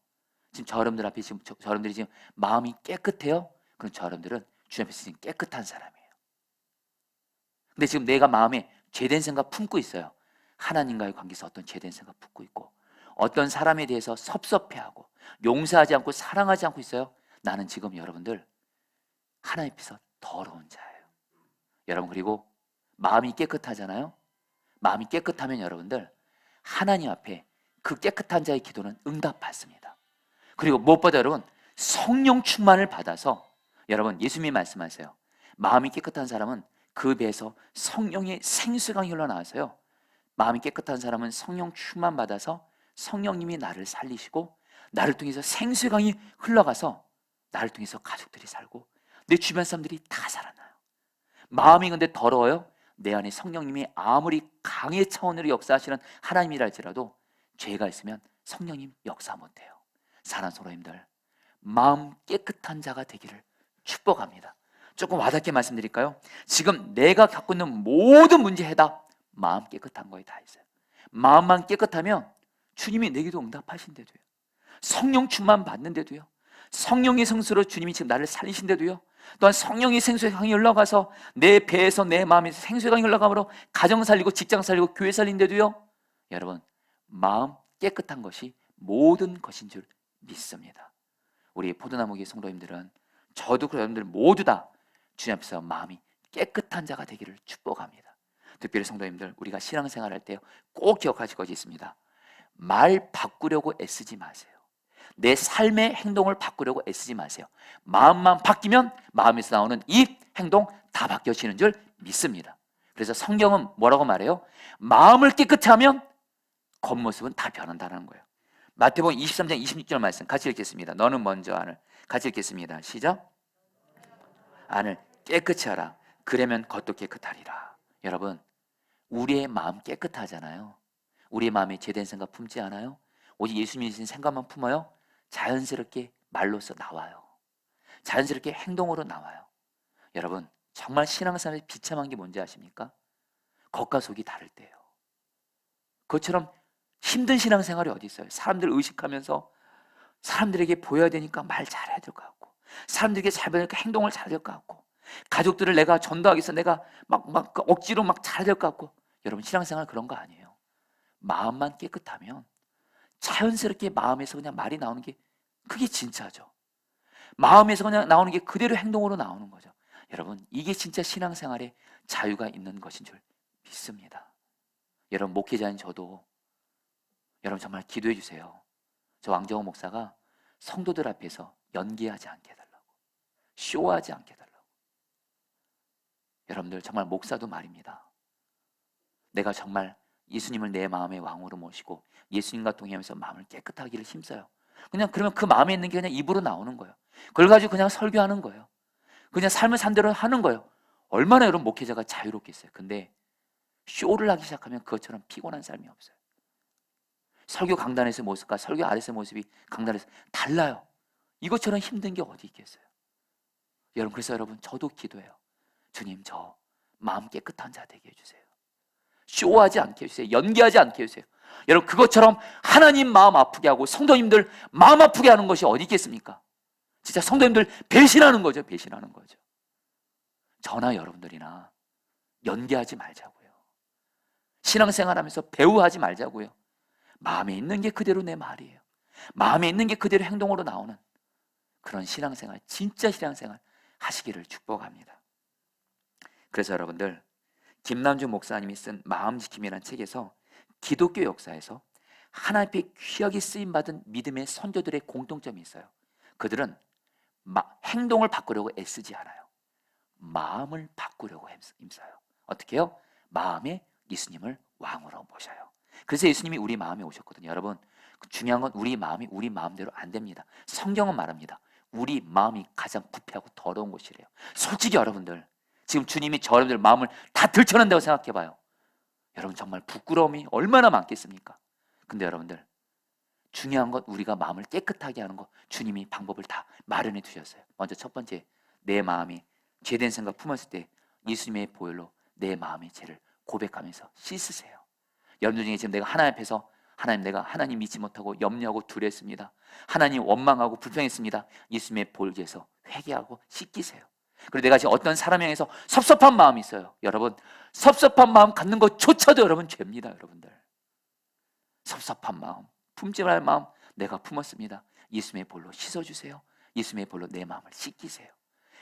지금 저 여러분들 앞에 지금 저 여러분들이 지금 마음이 깨끗해요? 그럼 저 여러분들은 주님 앞에서 지금 깨끗한 사람이에요. 근데 지금 내가 마음에 죄된 생각 품고 있어요. 하나님과의 관계에서 어떤 죄된 생각 품고 있고, 어떤 사람에 대해서 섭섭해하고 용서하지 않고 사랑하지 않고 있어요. 나는 지금 여러분들 하나님 앞에서 더러운 자예요. 여러분, 그리고 마음이 깨끗하잖아요. 마음이 깨끗하면 여러분들 하나님 앞에 그 깨끗한 자의 기도는 응답받습니다. 그리고 무엇보다 여러분, 성령 충만을 받아서, 여러분 예수님이 말씀하세요. 마음이 깨끗한 사람은 그 배에서 성령의 생수강이 흘러나와서요, 마음이 깨끗한 사람은 성령 충만 받아서 성령님이 나를 살리시고 나를 통해서 생수강이 흘러가서 나를 통해서 가족들이 살고 내 주변 사람들이 다 살아나요. 마음이 근데 더러워요? 내 안에 성령님이 아무리 강의 차원으로 역사하시는 하나님이라 할지라도 죄가 있으면 성령님 역사 못해요. 사랑하는 성도님들, 마음 깨끗한 자가 되기를 축복합니다. 조금 와닿게 말씀드릴까요? 지금 내가 갖고 있는 모든 문제 해답, 마음 깨끗한 거에 다 있어요. 마음만 깨끗하면 주님이 내게도 응답하신대도요, 성령 충만 받는데도요, 성령의 생수로 주님이 지금 나를 살리신데도요, 또한 성령의 생수의 강이 흘러가서 내 배에서 내 마음에서 생수의 강이 흘러가므로 가정 살리고 직장 살리고 교회 살린데도요, 여러분 마음 깨끗한 것이 모든 것인 줄 믿습니다. 우리 포도나무교회 성도님들은, 저도 그런 여러분들 모두 다 주님 앞에서 마음이 깨끗한 자가 되기를 축복합니다. 특별히 성도님들, 우리가 신앙생활 할 때 꼭 기억하실 것이 있습니다. 말 바꾸려고 애쓰지 마세요. 내 삶의 행동을 바꾸려고 애쓰지 마세요. 마음만 바뀌면 마음에서 나오는 이 행동 다 바뀌어지는 줄 믿습니다. 그래서 성경은 뭐라고 말해요? 마음을 깨끗이 하면 겉모습은 다 변한다는 거예요. 마태복음 23장 26절 말씀 같이 읽겠습니다. 너는 먼저 안을, 같이 읽겠습니다. 시작. 안을 깨끗이 하라. 그러면 겉도 깨끗하리라. 여러분, 우리의 마음 깨끗하잖아요. 우리의 마음에 죄된 생각 품지 않아요. 오직 예수님이 주신 생각만 품어요. 자연스럽게 말로서 나와요. 자연스럽게 행동으로 나와요. 여러분, 정말 신앙생활에 비참한 게 뭔지 아십니까? 겉과 속이 다를 때예요. 그것처럼 힘든 신앙생활이 어디 있어요? 사람들 의식하면서 사람들에게 보여야 되니까 말 잘해야 될 것 같고, 사람들에게 잘 보니까 행동을 잘해야 될 것 같고, 가족들을 내가 전도하기 위해서 내가 막 억지로 막 잘해야 될 것 같고. 여러분, 신앙생활 그런 거 아니에요. 마음만 깨끗하면 자연스럽게 마음에서 그냥 말이 나오는 게, 그게 진짜죠. 마음에서 그냥 나오는 게 그대로 행동으로 나오는 거죠. 여러분, 이게 진짜 신앙생활에 자유가 있는 것인 줄 믿습니다. 여러분, 목회자인 저도 여러분 정말 기도해 주세요. 저 왕정호 목사가 성도들 앞에서 연기하지 않게 해달라고, 쇼하지 않게 해달라고. 여러분들, 정말 목사도 말입니다. 내가 정말 예수님을 내 마음의 왕으로 모시고 예수님과 동행하면서 마음을 깨끗하기를 힘써요. 그냥 그러면 그 마음에 있는 게 그냥 입으로 나오는 거예요. 그걸 가지고 그냥 설교하는 거예요. 그냥 삶을 산 대로 하는 거예요. 얼마나 여러분 목회자가 자유롭겠어요. 근데 쇼를 하기 시작하면 그것처럼 피곤한 삶이 없어요. 설교 강단에서의 모습과 설교 아래서의 모습이 강단에서 달라요. 이것처럼 힘든 게 어디 있겠어요. 여러분, 그래서 여러분, 저도 기도해요. 주님, 저 마음 깨끗한 자 되게 해주세요. 쇼하지 않게 해주세요. 연기하지 않게 해주세요. 여러분, 그것처럼 하나님 마음 아프게 하고 성도님들 마음 아프게 하는 것이 어디 있겠습니까? 진짜 성도님들 배신하는 거죠. 배신하는 거죠. 저나 여러분들이나 연기하지 말자고요. 신앙생활하면서 배우하지 말자고요. 마음에 있는 게 그대로 내 말이에요. 마음에 있는 게 그대로 행동으로 나오는 그런 신앙생활, 진짜 신앙생활 하시기를 축복합니다. 그래서 여러분들, 김남주 목사님이 쓴 마음지킴이라는 책에서 기독교 역사에서 하나님 앞에 귀하게 쓰임받은 믿음의 선조들의 공통점이 있어요. 그들은 행동을 바꾸려고 애쓰지 않아요. 마음을 바꾸려고 힘써요. 어떻게 해요? 마음에 예수님을 왕으로 모셔요. 그래서 예수님이 우리 마음에 오셨거든요. 여러분, 중요한 건 우리 마음이 우리 마음대로 안 됩니다. 성경은 말합니다. 우리 마음이 가장 부패하고 더러운 곳이래요. 솔직히 여러분들, 지금 주님이 여러분들 마음을 다 들춰낸다고 생각해봐요. 여러분, 정말 부끄러움이 얼마나 많겠습니까? 근데 여러분들, 중요한 건 우리가 마음을 깨끗하게 하는 거, 주님이 방법을 다 마련해 두셨어요. 먼저 첫 번째, 내 마음이 죄된 생각 품었을 때 예수님의 보혈로 내 마음의 죄를 고백하면서 씻으세요. 여러분들 중에 지금 내가 하나님 앞에서 하나님, 내가 하나님 믿지 못하고 염려하고 두려웠습니다. 하나님 원망하고 불평했습니다. 예수님의 보혈에서 회개하고 씻기세요. 그리고 내가 지금 어떤 사람에 의해서 섭섭한 마음이 있어요. 여러분, 섭섭한 마음 갖는 것조차도 여러분 죄입니다. 여러분들, 섭섭한 마음, 품지 말 마음 내가 품었습니다. 예수님의 볼로 씻어주세요. 예수님의 볼로 내 마음을 씻기세요.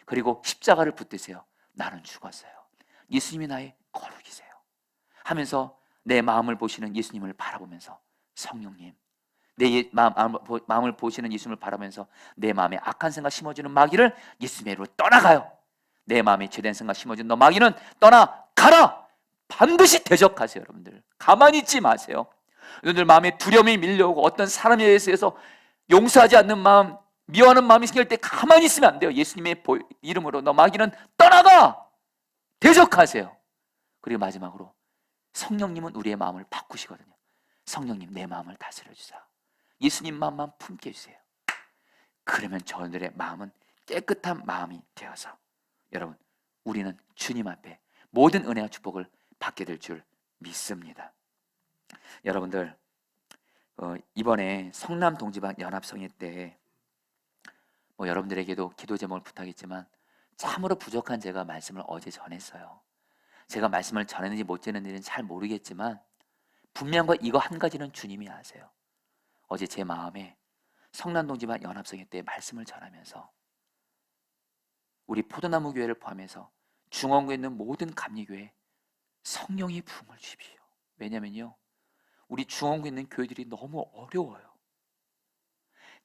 그리고 십자가를 붙드세요. 나는 죽었어요. 예수님이 나의 거룩이세요 하면서 내 마음을 보시는 예수님을 바라보면서, 성령님, 내 마음을 보시는 예수님을 바라보면서 내 마음에 악한 생각 심어주는 마귀를 예수님으로 떠나가요. 내 마음에 죄된 생각 심어주는 너 마귀는 떠나가라. 반드시 대적하세요. 여러분들, 가만히 있지 마세요. 여러분들 마음에 두려움이 밀려오고 어떤 사람에 대해서 용서하지 않는 마음, 미워하는 마음이 생길 때 가만히 있으면 안 돼요. 예수님의 이름으로 너 마귀는 떠나가. 대적하세요. 그리고 마지막으로 성령님은 우리의 마음을 바꾸시거든요. 성령님, 내 마음을 다스려 주세요. 예수님 마음만 품게 해주세요. 그러면 저희들의 마음은 깨끗한 마음이 되어서 여러분, 우리는 주님 앞에 모든 은혜와 축복을 받게 될 줄 믿습니다. 여러분들, 이번에 성남 동지방 연합성회 때 여러분들에게도 기도 제목을 부탁했지만 참으로 부족한 제가 말씀을 어제 전했어요. 제가 말씀을 전했는지 못 전했는지는 잘 모르겠지만 분명한 거 이거 한 가지는 주님이 아세요. 어제 제 마음에 성남동지방 연합성회 때 말씀을 전하면서 우리 포도나무 교회를 포함해서 중원구에 있는 모든 감리교회 성령의 부흥을 주십시오. 왜냐면요, 우리 중원구에 있는 교회들이 너무 어려워요.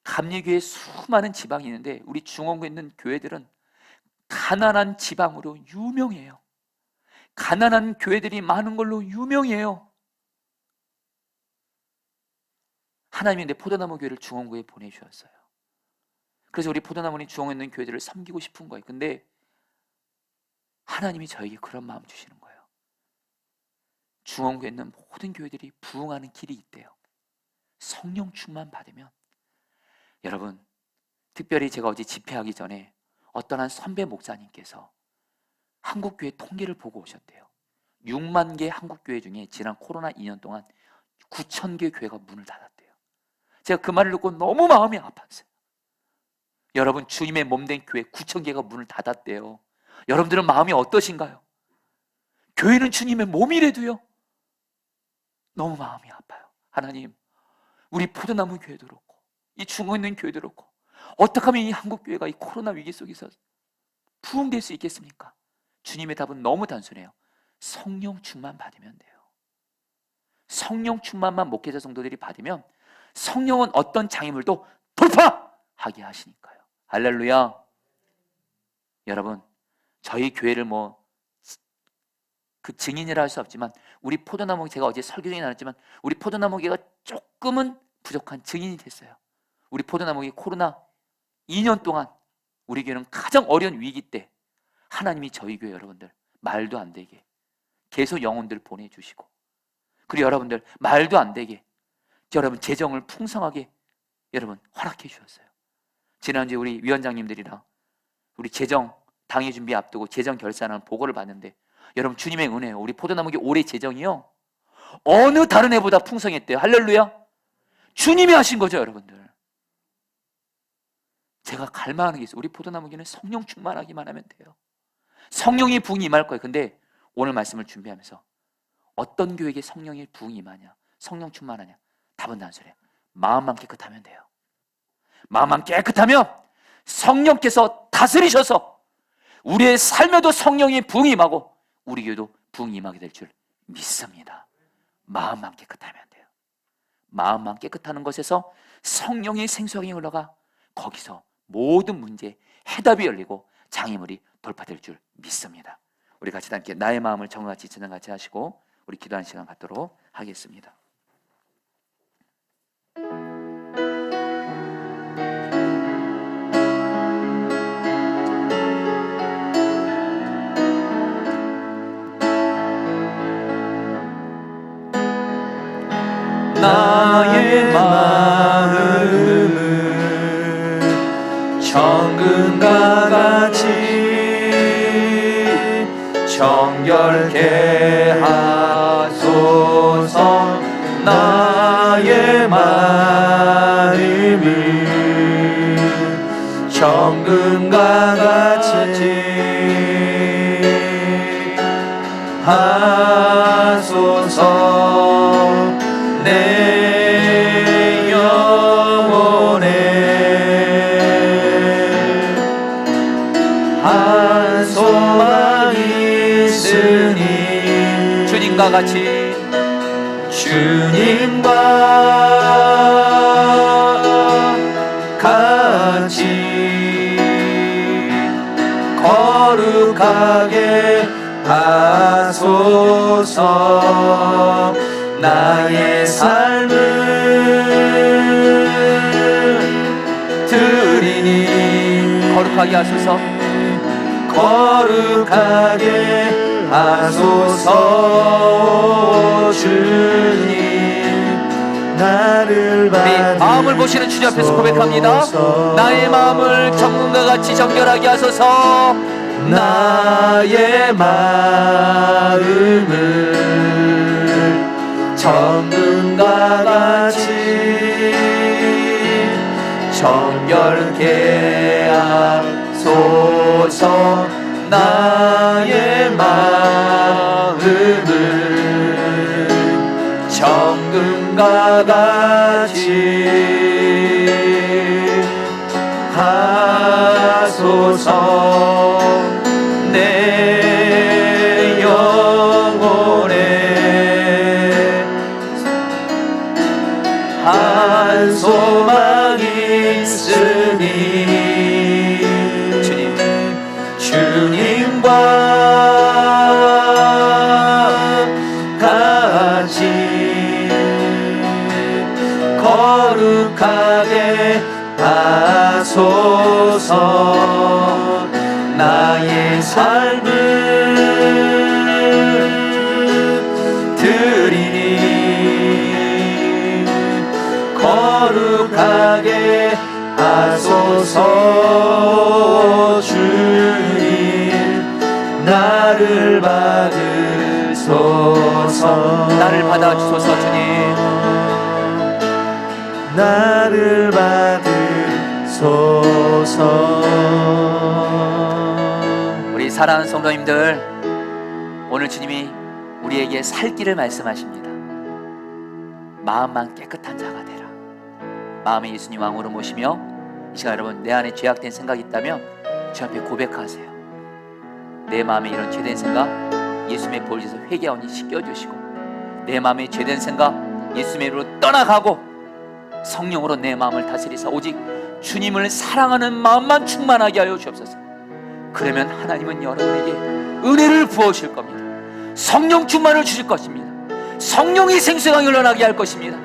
감리교회 수많은 지방이 있는데 우리 중원구에 있는 교회들은 가난한 지방으로 유명해요. 가난한 교회들이 많은 걸로 유명해요. 하나님이 내 포도나무 교회를 중원구에 보내주셨어요. 그래서 우리 포도나무는 중원구에 있는 교회들을 섬기고 싶은 거예요. 근데 하나님이 저에게 그런 마음 주시는 거예요. 중원구에 있는 모든 교회들이 부흥하는 길이 있대요. 성령 충만 받으면. 여러분, 특별히 제가 어제 집회하기 전에 어떤 한 선배 목사님께서 한국교회 통계를 보고 오셨대요. 6만 개 한국교회 중에 지난 코로나 2년 동안 9천 개 교회가 문을 닫았대요. 제가 그 말을 듣고 너무 마음이 아팠어요. 여러분, 주님의 몸된 교회 9,000개가 문을 닫았대요. 여러분들은 마음이 어떠신가요? 교회는 주님의 몸이라도요, 너무 마음이 아파요. 하나님, 우리 포도나무 교회도 그렇고 이 중국에 있는 교회도 그렇고 어떻게 하면 이 한국교회가 이 코로나 위기 속에서 부흥될 수 있겠습니까? 주님의 답은 너무 단순해요. 성령 충만 받으면 돼요. 성령 충만만 목회자 성도들이 받으면 성령은 어떤 장애물도 돌파하게 하시니까요. 할렐루야. 여러분, 저희 교회를 그 증인이라 할 수 없지만 우리 포도나무, 제가 어제 설교 중에 나눴지만 우리 포도나무교회가 조금은 부족한 증인이 됐어요. 우리 포도나무교회 코로나 2년 동안 우리 교회는 가장 어려운 위기 때 하나님이 저희 교회 여러분들 말도 안 되게 계속 영혼들 보내주시고, 그리고 여러분들 말도 안 되게 여러분 재정을 풍성하게 여러분 허락해 주셨어요. 지난주에 우리 위원장님들이랑 우리 재정 당회 준비 앞두고 재정 결산하는 보고를 봤는데, 여러분 주님의 은혜요, 우리 포도나무교회 올해 재정이요 어느 다른 해보다 풍성했대요. 할렐루야. 주님이 하신 거죠. 여러분들, 제가 갈망하는 게 있어요. 우리 포도나무교회는 성령 충만하기만 하면 돼요. 성령의 부흥이 임할 거예요. 근데 오늘 말씀을 준비하면서 어떤 교회에게 성령의 부흥이 임하냐, 성령 충만하냐? 답은 단순해요. 마음만 깨끗하면 돼요. 마음만 깨끗하면 성령께서 다스리셔서 우리의 삶에도 성령의 부흥이 임하고 우리 교회도 부흥이 임하게 될 줄 믿습니다. 마음만 깨끗하면 돼요. 마음만 깨끗하는 것에서 성령의 생수강이 흘러가 거기서 모든 문제 해답이 열리고 장애물이 돌파될 줄 믿습니다. 우리 같이 함께 나의 마음을 정같이 진행같이 하시고 우리 기도하는 시간 갖도록 하겠습니다. 나의 마음을 정금과 같이 정결케 하소서. 나의 마음을 정금과 같이 하소서. 내 영혼에 한 소망이 있으니 주님과 같이 주님과 같이 거룩하게 하소서. 나의 삶을 드리니 거룩하게 하소서. 거룩하게 하소서. 주님 나를 우리 마음을 보시는 주님 앞에서 고백합니다. 나의 마음을 정금과 같이 정결하게 하소서. 나의 마음을 정금과 같이 정결케 하소서. 나의 마음을 정금과 같이 하소서. 내 영혼에 한 소망이 있으니 주님과 같이 거룩하게 하소서. 나의 삶을 드리니 거룩하게 하소서. 주님 나를 받으소서. 나를 받아주소서. 주님 나를 받으소서. 우리 사랑하는 성도님들, 오늘 주님이 우리에게 살 길을 말씀하십니다. 마음만 깨끗한 자가 되라. 마음에 예수님 왕으로 모시며 이 시간 여러분, 내 안에 죄악된 생각이 있다면 주 앞에 고백하세요. 내 마음에 이런 죄된 생각 예수님의 보혈에서 회개하오니 씻겨주시고, 내 마음에 죄된 생각 예수님의 이름으로 떠나가고 성령으로 내 마음을 다스리사 오직 주님을 사랑하는 마음만 충만하게 하여 주옵소서. 그러면 하나님은 여러분에게 은혜를 부어주실 겁니다. 성령 충만을 주실 것입니다. 성령이 생생하게 흘러나게 할 것입니다.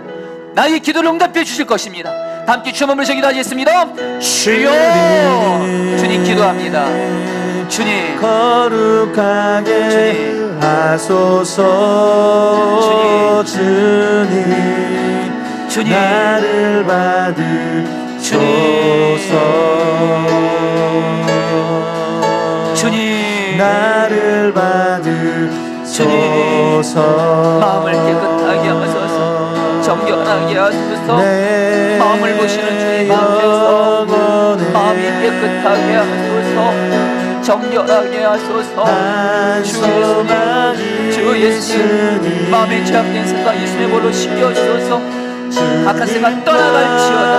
나의 기도를 응답해 주실 것입니다. 다 함께 주여 한번 기도하겠습니다. 주여, 주님 기도합니다. 주님, 거룩하게 주님, 하소서. 주님, 주님, 나를 받으소서. 주님, 나를 받으소서. 마음을 깨끗하게 하소서. 정결하게 하소서. 마음을 보시는 주님 앞에서 마음이 깨끗하게 하소서. 정결하게 하소서. 주 예수님, 주 예수님, 마음에 죄악된 생각 예수님의 볼로 씻겨주소서. 악한 생각 떠나갈지어다.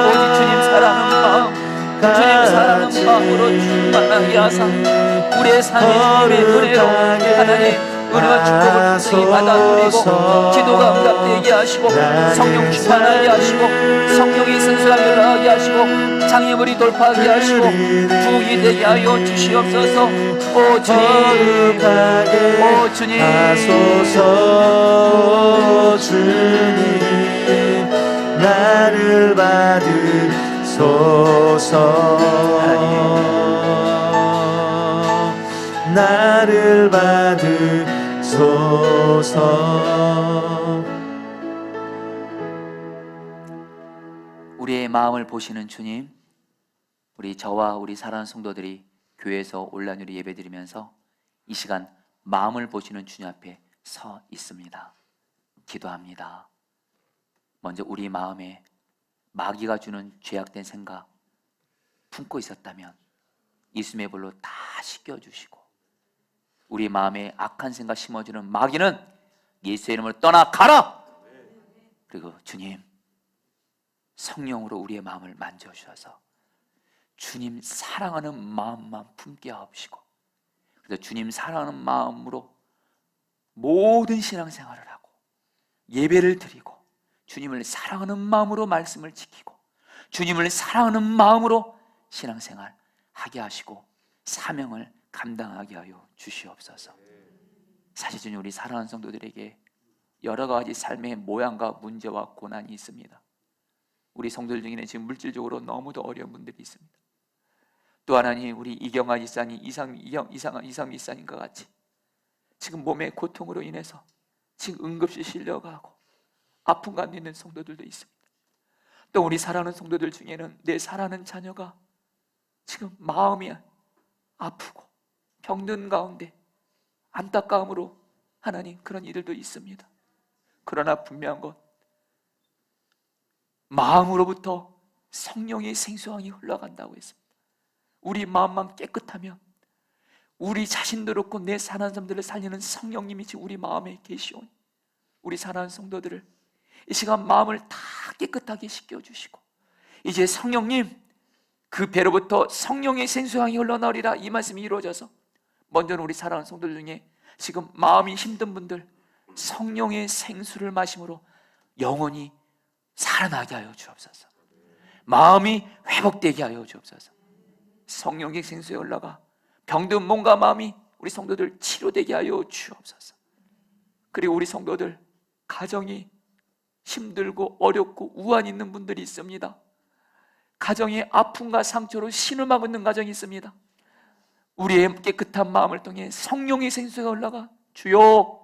오직 주님 사랑하는 마음, 주님 사랑하는 마음으로 충만하게 하사 우리의 삶이 주님의 은혜로 하나님 은혜와 축복을 풍성히 받아 누리고 기도가 응답되게 하시고 성령 충만하게 하시고 성령이 생수하게 흘러가게 하시고 장애물이 돌파하게 하시고 부흥이 되게 하여 주시옵소서. 오 주님, 오 주님, 하소서. 주님, 나를 받으소서. 나를 받으소서. 우리의 마음을 보시는 주님, 우리 저와 우리 사랑하는 성도들이 교회에서 온라인으로 예배드리면서 이 시간 마음을 보시는 주님 앞에 서 있습니다. 기도합니다. 먼저 우리 마음에 마귀가 주는 죄악된 생각 품고 있었다면 예수님의 볼로 다 씻겨주시고, 우리 마음에 악한 생각 심어주는 마귀는 예수의 이름으로 떠나가라. 그리고 주님 성령으로 우리의 마음을 만져주셔서 주님 사랑하는 마음만 품게 하옵시고, 그래서 주님 사랑하는 마음으로 모든 신앙생활을 하고 예배를 드리고 주님을 사랑하는 마음으로 말씀을 지키고 주님을 사랑하는 마음으로 신앙생활 하게 하시고 사명을 감당하게 하여 주시옵소서. 사실 주님, 우리 사랑하는 성도들에게 여러 가지 삶의 모양과 문제와 고난이 있습니다. 우리 성도들 중에는 지금 물질적으로 너무도 어려운 분들이 있습니다. 또 하나님, 우리 이경아 이사님, 이상 이사님과 같이 지금 몸의 고통으로 인해서 지금 응급실 실려가고 아픈 가운데 있는 성도들도 있습니다. 또 우리 사랑하는 성도들 중에는 내 사랑하는 자녀가 지금 마음이 아프고 병든 가운데 안타까움으로 하나님 그런 이들도 있습니다. 그러나 분명한 것, 마음으로부터 성령의 생수강이 흘러간다고 했습니다. 우리 마음만 깨끗하면 우리 자신도 없고 내 사랑하는 사람들을 살리는 성령님이 지금 우리 마음에 계시오니 우리 사랑하는 성도들을 이 시간 마음을 다 깨끗하게 씻겨주시고, 이제 성령님 그 배로부터 성령의 생수강이 흘러나오리라, 이 말씀이 이루어져서 먼저는 우리 사랑하는 성도들 중에 지금 마음이 힘든 분들 성령의 생수를 마심으로 영원히 살아나게 하여 주옵소서. 마음이 회복되게 하여 주옵소서. 성령의 생수에 올라가 병든 몸과 마음이 우리 성도들 치료되게 하여 주옵소서. 그리고 우리 성도들 가정이 힘들고 어렵고 우환 있는 분들이 있습니다. 가정의 아픔과 상처로 신음하고 있는 가정이 있습니다. 우리의 깨끗한 마음을 통해 성령의 생수가 올라가 주여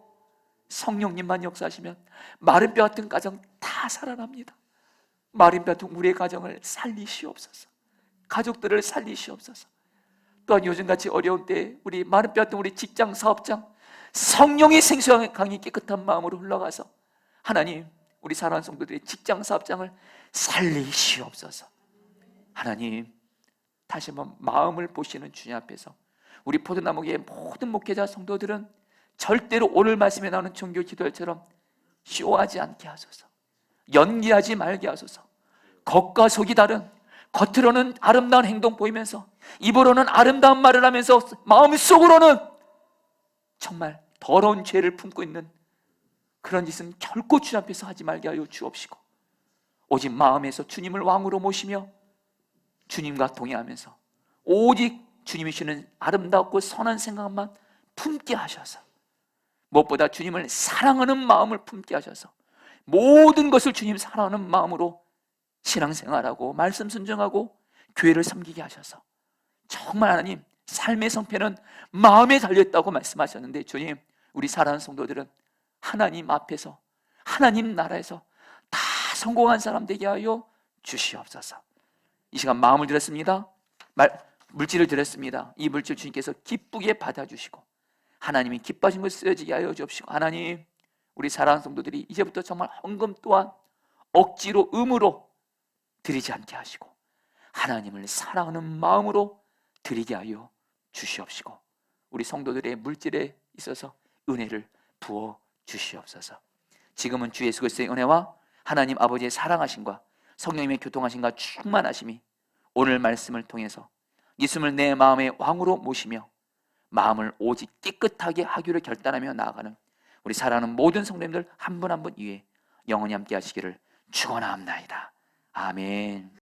성령님만 역사하시면 마른 뼈 같은 가정 다 살아납니다. 마른 뼈 같은 우리의 가정을 살리시옵소서. 가족들을 살리시옵소서. 또한 요즘같이 어려운 때 우리 마른 뼈 같은 우리 직장 사업장 성령의 생수가 강이 깨끗한 마음으로 흘러가서 하나님 우리 사랑하는 성도들의 직장 사업장을 살리시옵소서. 하나님, 다시 한번 마음을 보시는 주님 앞에서 우리 포도나무교회 모든 목회자 성도들은 절대로 오늘 말씀에 나오는 종교 기도처럼 쇼하지 않게 하소서. 연기하지 말게 하소서. 겉과 속이 다른, 겉으로는 아름다운 행동 보이면서 입으로는 아름다운 말을 하면서 마음속으로는 정말 더러운 죄를 품고 있는 그런 짓은 결코 주님 앞에서 하지 말게 하여 주옵시고, 오직 마음에서 주님을 왕으로 모시며 주님과 동행하면서 오직 주님이 주는 아름답고 선한 생각만 품게 하셔서, 무엇보다 주님을 사랑하는 마음을 품게 하셔서 모든 것을 주님 사랑하는 마음으로 신앙생활하고 말씀 순종하고 교회를 섬기게 하셔서, 정말 하나님 삶의 성패는 마음에 달려있다고 말씀하셨는데, 주님, 우리 사랑하는 성도들은 하나님 앞에서 하나님 나라에서 다 성공한 사람 되게 하여 주시옵소서. 이 시간 마음을 드렸습니다. 물질을 드렸습니다. 이 물질 주님께서 기쁘게 받아주시고 하나님이 기뻐하신 것을 쓰여지게 하여 주옵시고, 하나님, 우리 사랑하는 성도들이 이제부터 정말 헌금 또한 억지로 의무로 드리지 않게 하시고 하나님을 사랑하는 마음으로 드리게 하여 주시옵시고, 우리 성도들의 물질에 있어서 은혜를 부어 주시옵소서. 지금은 주 예수 그리스도의 은혜와 하나님 아버지의 사랑하심과 성령님의 교통하심과 충만하심이 오늘 말씀을 통해서 예수님을 내 마음의 왕으로 모시며 마음을 오직 깨끗하게 하기로 결단하며 나아가는 우리 사랑하는 모든 성도님들 한 분 한 분 위에 영원히 함께 하시기를 축원합니다. 아멘.